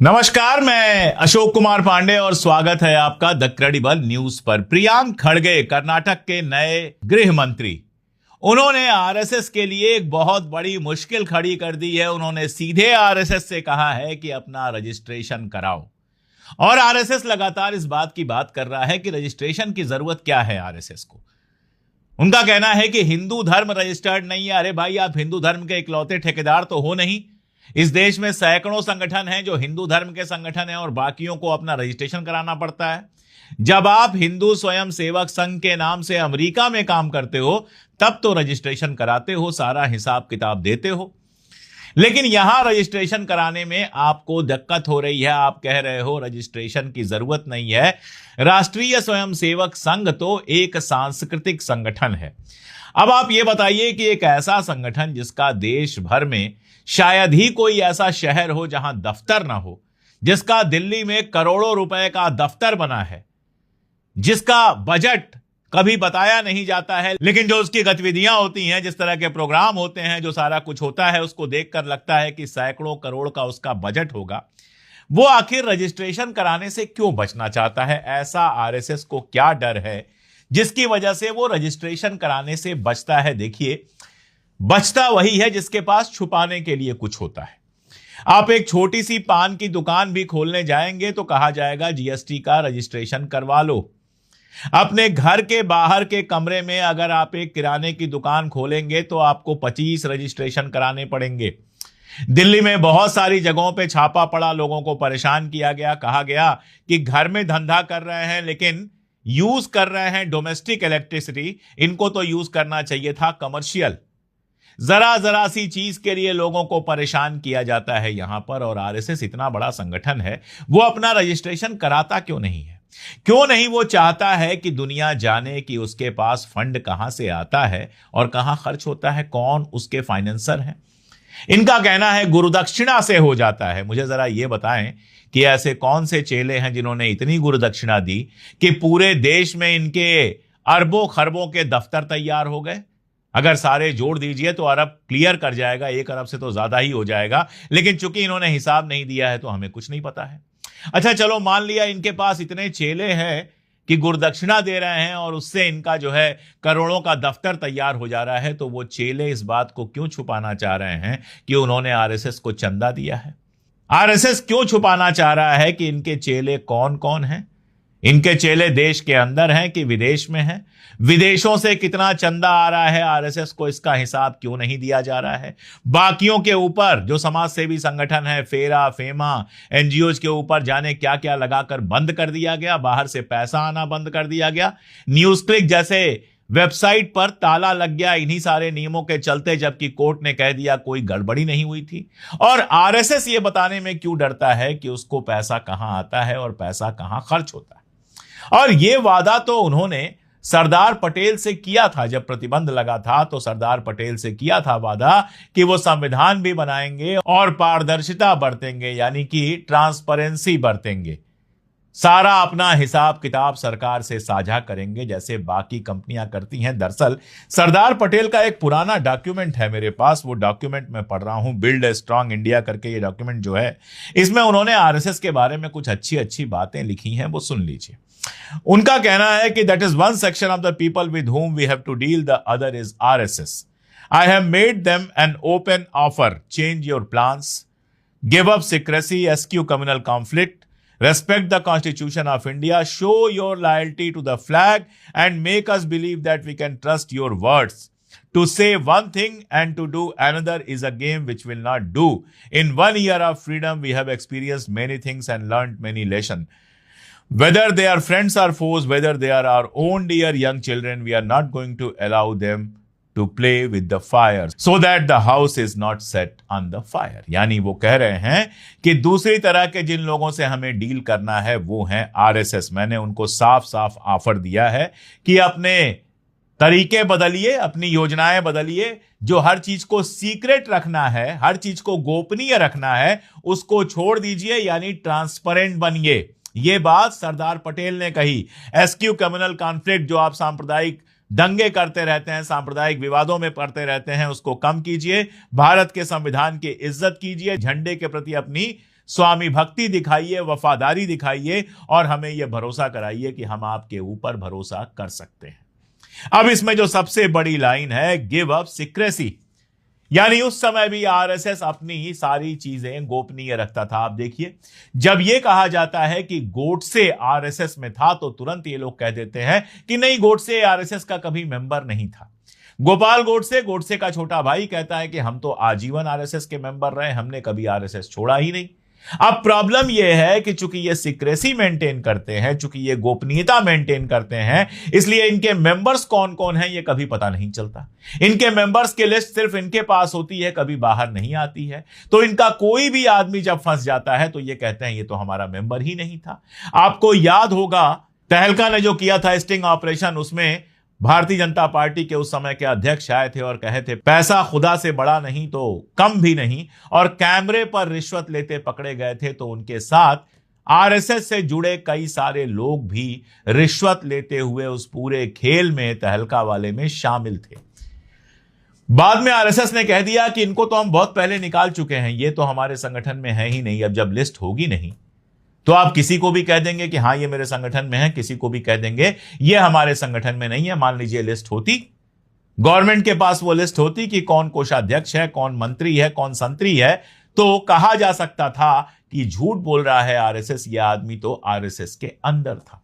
नमस्कार, मैं अशोक कुमार पांडे और स्वागत है आपका द क्रेडिबल न्यूज पर। प्रियांक खड़गे कर्नाटक के नए गृह मंत्री। उन्होंने आरएसएस के लिए एक बहुत बड़ी मुश्किल खड़ी कर दी है। उन्होंने सीधे आरएसएस से कहा है कि अपना रजिस्ट्रेशन कराओ। और आरएसएस लगातार इस बात की बात कर रहा है कि रजिस्ट्रेशन की जरूरत क्या है आरएसएस को। उनका कहना है कि हिंदू धर्म रजिस्टर्ड नहीं है। अरे भाई, आप हिंदू धर्म के इकलौते ठेकेदार तो हो नहीं। इस देश में सैकड़ों संगठन हैं जो हिंदू धर्म के संगठन हैं और बाकियों को अपना रजिस्ट्रेशन कराना पड़ता है। जब आप हिंदू स्वयं सेवक संघ के नाम से अमेरिका में काम करते हो तब तो रजिस्ट्रेशन कराते हो, सारा हिसाब किताब देते हो। लेकिन यहां रजिस्ट्रेशन कराने में आपको दिक्कत हो रही है। आप कह रहे हो रजिस्ट्रेशन की जरूरत नहीं है। राष्ट्रीय स्वयंसेवक संघ तो एक सांस्कृतिक संगठन है। अब आप ये बताइए कि एक ऐसा संगठन जिसका देश भर में शायद ही कोई ऐसा शहर हो जहां दफ्तर ना हो, जिसका दिल्ली में करोड़ों रुपए का दफ्तर बना है, जिसका बजट कभी बताया नहीं जाता है, लेकिन जो उसकी गतिविधियां होती हैं, जिस तरह के प्रोग्राम होते हैं, जो सारा कुछ होता है, उसको देखकर लगता है कि सैकड़ों करोड़ का उसका बजट होगा। वो आखिर रजिस्ट्रेशन कराने से क्यों बचना चाहता है? ऐसा आरएसएस को क्या डर है जिसकी वजह से वो रजिस्ट्रेशन कराने से बचता है? देखिए, बचता वही है जिसके पास छुपाने के लिए कुछ होता है। आप एक छोटी सी पान की दुकान भी खोलने जाएंगे तो कहा जाएगा जीएसटी का रजिस्ट्रेशन करवा लो। अपने घर के बाहर के कमरे में अगर आप एक किराने की दुकान खोलेंगे तो आपको 25 रजिस्ट्रेशन कराने पड़ेंगे। दिल्ली में बहुत सारी जगहों पे छापा पड़ा, लोगों को परेशान किया गया, कहा गया कि घर में धंधा कर रहे हैं लेकिन यूज कर रहे हैं डोमेस्टिक इलेक्ट्रिसिटी, इनको तो यूज करना चाहिए था कमर्शियल। जरा जरा सी चीज के लिए लोगों को परेशान किया जाता है यहां पर। और आरएसएस इतना बड़ा संगठन है, वो अपना रजिस्ट्रेशन कराता क्यों नहीं है? क्यों नहीं वो चाहता है कि दुनिया जाने कि उसके पास फंड कहां से आता है और कहां खर्च होता है, कौन उसके फाइनेंसर हैं? इनका कहना है गुरुदक्षिणा से हो जाता है। मुझे जरा ये बताएं कि ऐसे कौन से चेले हैं जिन्होंने इतनी गुरुदक्षिणा दी कि पूरे देश में इनके अरबों खरबों के दफ्तर तैयार हो गए। अगर सारे जोड़ दीजिए तो अरब क्लियर कर जाएगा, 1 अरब से तो ज्यादा ही हो जाएगा। लेकिन चूंकि इन्होंने हिसाब नहीं दिया है तो हमें कुछ नहीं पता है। अच्छा चलो, मान लिया इनके पास इतने चेले हैं कि गुरुदक्षिणा दे रहे हैं और उससे इनका जो है करोड़ों का दफ्तर तैयार हो जा रहा है, तो वो चेले इस बात को क्यों छुपाना चाह रहे हैं कि उन्होंने आरएसएस को चंदा दिया है? आरएसएस क्यों छुपाना चाह रहा है कि इनके चेले कौन कौन हैं? इनके चेले देश के अंदर हैं कि विदेश में हैं? विदेशों से कितना चंदा आ रहा है आरएसएस को, इसका हिसाब क्यों नहीं दिया जा रहा है? बाकियों के ऊपर जो समाज सेवी संगठन है, फेरा फेमा, एनजीओज के ऊपर जाने क्या क्या लगाकर बंद कर दिया गया, बाहर से पैसा आना बंद कर दिया गया। न्यूज क्लिक जैसे वेबसाइट पर ताला लग गया इन्हीं सारे नियमों के चलते, जबकि कोर्ट ने कह दिया कोई गड़बड़ी नहीं हुई थी। और आरएसएस ये बताने में क्यों डरता है कि उसको पैसा कहां आता है और पैसा कहां खर्च होता है? और ये वादा तो उन्होंने सरदार पटेल से किया था। जब प्रतिबंध लगा था तो सरदार पटेल से किया था वादा कि वो संविधान भी बनाएंगे और पारदर्शिता बरतेंगे, यानी कि ट्रांसपेरेंसी बरतेंगे। सारा अपना हिसाब किताब सरकार से साझा करेंगे जैसे बाकी कंपनियां करती हैं। दरअसल सरदार पटेल का एक पुराना डॉक्यूमेंट है मेरे पास, वो डॉक्यूमेंट मैं पढ़ रहा हूं, बिल्ड ए स्ट्रांग इंडिया करके ये डॉक्यूमेंट जो है, इसमें उन्होंने आरएसएस के बारे में कुछ अच्छी अच्छी बातें लिखी हैं, वो सुन लीजिए। उनका कहना है कि that is one section of the people with whom we have to deal, the other is RSS. I have made them an open offer. Change your plans. Give up secrecy, eschew communal conflict. Respect the Constitution of India. Show your loyalty to the flag and make us believe that we can trust your words. To say one thing and to do another is a game which will not do. In 1 year of freedom, we have experienced many things and learned many lessons. Whether they are friends or foes, whether they are our own dear young children, we are not going to allow them to play with the fire so that the house is not set on the fire. यानी वो कह रहे हैं कि दूसरी तरह के जिन लोगों से हमें डील करना है वो हैं आरएसएस। मैंने उनको साफ साफ ऑफर दिया है कि अपने तरीके बदलिए, अपनी योजनाएं बदलिए। जो हर चीज को सीक्रेट रखना है, हर चीज को गोपनीय रखना है, उसको छोड़ दीजिए, यानी ट्रांसपेरेंट बनिए। ये बात सरदार पटेल ने कही। एसक्यू कम्युनल कॉन्फ्लिक्ट, जो आप सांप्रदायिक दंगे करते रहते हैं, सांप्रदायिक विवादों में पड़ते रहते हैं, उसको कम कीजिए। भारत के संविधान की इज्जत कीजिए, झंडे के प्रति अपनी स्वामी भक्ति दिखाइए, वफादारी दिखाइए और हमें यह भरोसा कराइए कि हम आपके ऊपर भरोसा कर सकते हैं। अब इसमें जो सबसे बड़ी लाइन है, गिव अप सीक्रेसी, यानी उस समय भी आरएसएस अपनी सारी चीजें गोपनीय रखता था। आप देखिए, जब यह कहा जाता है कि गोडसे आरएसएस में था तो तुरंत ये लोग कह देते हैं कि नहीं, गोडसे आरएसएस का कभी मेंबर नहीं था। गोपाल गोडसे का छोटा भाई कहता है कि हम तो आजीवन आरएसएस के मेंबर रहे, हमने कभी आरएसएस छोड़ा ही नहीं। अब प्रॉब्लम यह है कि चूंकि ये सीक्रेसी मेंटेन करते हैं, चूंकि ये गोपनीयता मेंटेन करते हैं, इसलिए इनके मेंबर्स कौन कौन हैं ये कभी पता नहीं चलता। इनके मेंबर्स की लिस्ट सिर्फ इनके पास होती है, कभी बाहर नहीं आती है। तो इनका कोई भी आदमी जब फंस जाता है तो ये कहते हैं ये तो हमारा मेंबर ही नहीं था। आपको याद होगा तहलका ने जो किया था स्टिंग ऑपरेशन, उसमें भारतीय जनता पार्टी के उस समय के अध्यक्ष आए थे और कहे थे पैसा खुदा से बड़ा नहीं तो कम भी नहीं, और कैमरे पर रिश्वत लेते पकड़े गए थे। तो उनके साथ आरएसएस से जुड़े कई सारे लोग भी रिश्वत लेते हुए उस पूरे खेल में, तहलका वाले में शामिल थे। बाद में आरएसएस ने कह दिया कि इनको तो हम बहुत पहले निकाल चुके हैं, ये तो हमारे संगठन में है ही नहीं। अब जब लिस्ट होगी नहीं तो आप किसी को भी कह देंगे कि हाँ ये मेरे संगठन में है, किसी को भी कह देंगे ये हमारे संगठन में नहीं है। मान लीजिए लिस्ट होती, गवर्नमेंट के पास वो लिस्ट होती कि कौन कोषाध्यक्ष है, कौन मंत्री है, कौन संतरी है, तो कहा जा सकता था कि झूठ बोल रहा है आरएसएस, ये आदमी तो आरएसएस के अंदर था।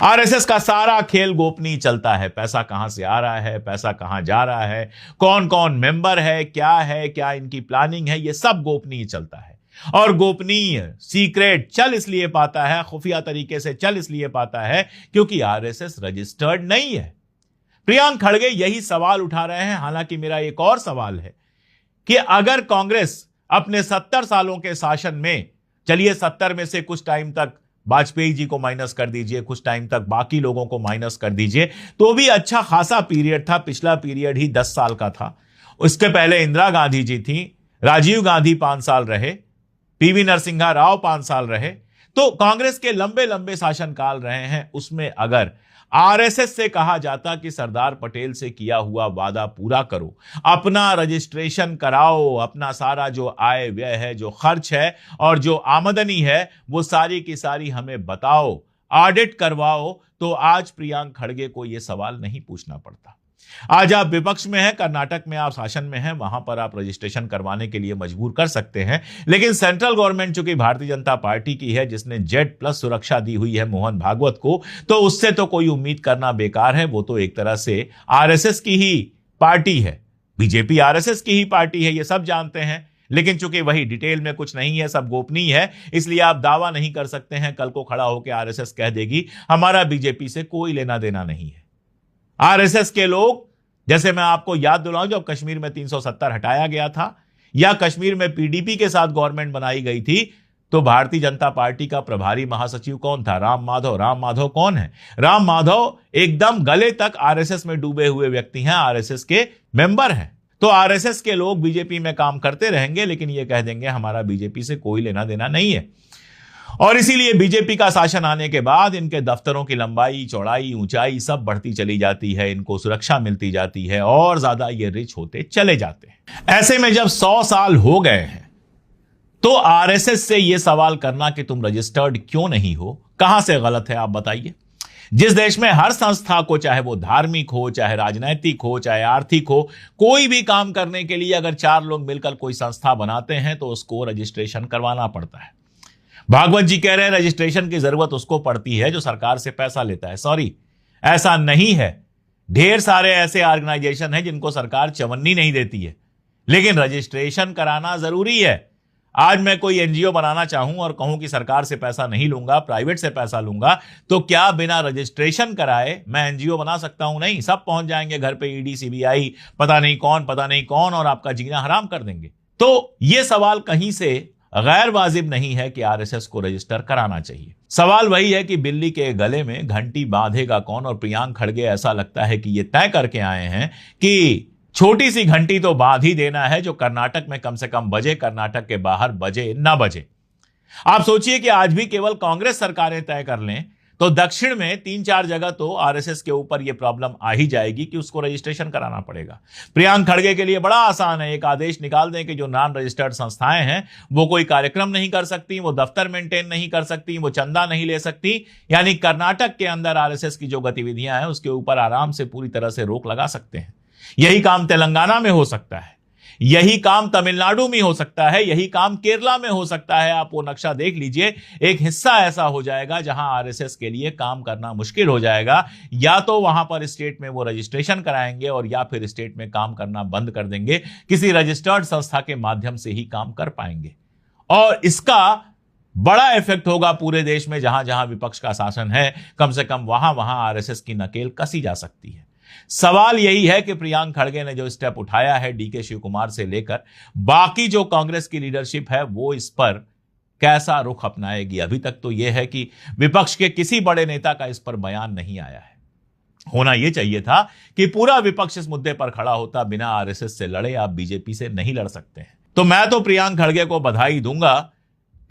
आरएसएस का सारा खेल गोपनीय चलता है। पैसा कहां से आ रहा है, पैसा कहां जा रहा है, कौन कौन मेंबर है, क्या इनकी प्लानिंग है, ये सब गोपनीय चलता है। और गोपनीय सीक्रेट चल इसलिए पाता है, खुफिया तरीके से चल इसलिए पाता है क्योंकि आरएसएस रजिस्टर्ड नहीं है। प्रियांक खड़गे यही सवाल उठा रहे हैं। हालांकि मेरा एक और सवाल है कि अगर कांग्रेस अपने 70 सालों के शासन में, चलिए 70 में से कुछ टाइम तक वाजपेयी जी को माइनस कर दीजिए, कुछ टाइम तक बाकी लोगों को माइनस कर दीजिए, तो भी अच्छा खासा पीरियड था। पिछला पीरियड ही 10 साल का था। उसके पहले इंदिरा गांधी जी थी, राजीव गांधी 5 साल रहे, पीवी नरसिम्हा राव 5 साल रहे। तो कांग्रेस के लंबे लंबे शासनकाल रहे हैं। उसमें अगर आरएसएस से कहा जाता कि सरदार पटेल से किया हुआ वादा पूरा करो, अपना रजिस्ट्रेशन कराओ, अपना सारा जो आय व्यय है, जो खर्च है और जो आमदनी है, वो सारी की सारी हमें बताओ, ऑडिट करवाओ, तो आज प्रियांक खड़गे को यह सवाल नहीं पूछना पड़ता। आज आप विपक्ष में हैं, कर्नाटक में आप शासन में हैं, वहां पर आप रजिस्ट्रेशन करवाने के लिए मजबूर कर सकते हैं। लेकिन सेंट्रल गवर्नमेंट चूंकि भारतीय जनता पार्टी की है, जिसने Z+ सुरक्षा दी हुई है मोहन भागवत को, तो उससे तो कोई उम्मीद करना बेकार है। वो तो एक तरह से आरएसएस की ही पार्टी है, बीजेपी आरएसएस की ही पार्टी है, ये सब जानते हैं। लेकिन चूंकि वही डिटेल में कुछ नहीं है, सब गोपनीय है, इसलिए आप दावा नहीं कर सकते हैं कल को खड़ा होकर आरएसएस कह देगी हमारा बीजेपी से कोई लेना देना नहीं है। आरएसएस के लोग, जैसे मैं आपको याद दिलाऊं, जब कश्मीर में 370 हटाया गया था या कश्मीर में पीडीपी के साथ गवर्नमेंट बनाई गई थी, तो भारतीय जनता पार्टी का प्रभारी महासचिव कौन था? राम माधव। राम माधव कौन है? राम माधव एकदम गले तक आरएसएस में डूबे हुए व्यक्ति हैं, आरएसएस के मेंबर हैं। तो आरएसएस के लोग बीजेपी में काम करते रहेंगे, लेकिन ये कह देंगे हमारा बीजेपी से कोई लेना देना नहीं है। और इसीलिए बीजेपी का शासन आने के बाद इनके दफ्तरों की लंबाई, चौड़ाई, ऊंचाई सब बढ़ती चली जाती है, इनको सुरक्षा मिलती जाती है और ज्यादा ये रिच होते चले जाते हैं। ऐसे में जब 100 साल हो गए हैं तो आरएसएस से यह सवाल करना कि तुम रजिस्टर्ड क्यों नहीं हो, कहां से गलत है आप बताइए। जिस देश में हर संस्था को, चाहे वो धार्मिक हो, चाहे राजनैतिक हो, चाहे आर्थिक हो, कोई भी काम करने के लिए अगर 4 लोग मिलकर कोई संस्था बनाते हैं तो उसको रजिस्ट्रेशन करवाना पड़ता है। भागवत जी कह रहे हैं रजिस्ट्रेशन की जरूरत उसको पड़ती है जो सरकार से पैसा लेता है। सॉरी, ऐसा नहीं है। ढेर सारे ऐसे ऑर्गेनाइजेशन हैं जिनको सरकार चवन्नी नहीं देती है, लेकिन रजिस्ट्रेशन कराना जरूरी है। आज मैं कोई एनजीओ बनाना चाहूं और कहूं कि सरकार से पैसा नहीं लूंगा, प्राइवेट से पैसा लूंगा, तो क्या बिना रजिस्ट्रेशन कराए मैं एनजीओ बना सकता हूं? नहीं। सब पहुंच जाएंगे घर पे, ईडी, सीबीआई, पता नहीं कौन, और आपका जीना हराम कर देंगे। तो यह सवाल कहीं से गैर वाजिब नहीं है कि आरएसएस को रजिस्टर कराना चाहिए। सवाल वही है कि बिल्ली के गले में घंटी बांधेगा कौन, और प्रियांक खड़गे ऐसा लगता है कि ये तय करके आए हैं कि छोटी सी घंटी तो बांध ही देना है, जो कर्नाटक में कम से कम बजे, कर्नाटक के बाहर बजे ना बजे। आप सोचिए कि आज भी केवल कांग्रेस सरकारें तय कर लें तो दक्षिण में 3-4 जगह तो आरएसएस के ऊपर यह प्रॉब्लम आ ही जाएगी कि उसको रजिस्ट्रेशन कराना पड़ेगा। प्रियांक खड़गे के लिए बड़ा आसान है, एक आदेश निकाल दें कि जो नॉन रजिस्टर्ड संस्थाएं हैं वो कोई कार्यक्रम नहीं कर सकती, वो दफ्तर मेंटेन नहीं कर सकती, वो चंदा नहीं ले सकती। यानी कर्नाटक के अंदर आरएसएस की जो गतिविधियां हैं उसके ऊपर आराम से पूरी तरह से रोक लगा सकते हैं। यही काम तेलंगाना में हो सकता है, यही काम तमिलनाडु में हो सकता है, यही काम केरला में हो सकता है। आप वो नक्शा देख लीजिए, एक हिस्सा ऐसा हो जाएगा जहां आरएसएस के लिए काम करना मुश्किल हो जाएगा। या तो वहां पर स्टेट में वो रजिस्ट्रेशन कराएंगे और या फिर स्टेट में काम करना बंद कर देंगे, किसी रजिस्टर्ड संस्था के माध्यम से ही काम कर पाएंगे। और इसका बड़ा इफेक्ट होगा पूरे देश में, जहां जहां विपक्ष का शासन है, कम से कम वहां वहां आरएसएस की नकेल कसी जा सकती है। सवाल यही है कि प्रियांक खड़गे ने जो स्टेप उठाया है डीके शिव कुमार से लेकर बाकी जो कांग्रेस की लीडरशिप है वो इस पर कैसा रुख अपनाएगी। अभी तक तो यह है कि विपक्ष के किसी बड़े नेता का इस पर बयान नहीं आया है। होना यह चाहिए था कि पूरा विपक्ष इस मुद्दे पर खड़ा होता, बिना आरएसएस से लड़े आप बीजेपी से नहीं लड़ सकते हैं। तो मैं तो प्रियांक खड़गे को बधाई दूंगा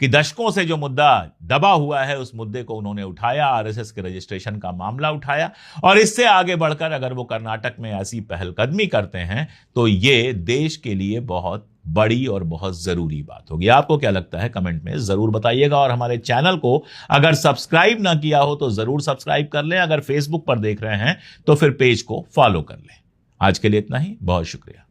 कि दशकों से जो मुद्दा दबा हुआ है उस मुद्दे को उन्होंने उठाया, आरएसएस के रजिस्ट्रेशन का मामला उठाया, और इससे आगे बढ़कर अगर वो कर्नाटक में ऐसी पहलकदमी करते हैं तो ये देश के लिए बहुत बड़ी और बहुत जरूरी बात होगी। आपको क्या लगता है कमेंट में जरूर बताइएगा, और हमारे चैनल को अगर सब्सक्राइब ना किया हो तो जरूर सब्सक्राइब कर लें। अगर फेसबुक पर देख रहे हैं तो फिर पेज को फॉलो कर लें। आज के लिए इतना ही, बहुत शुक्रिया।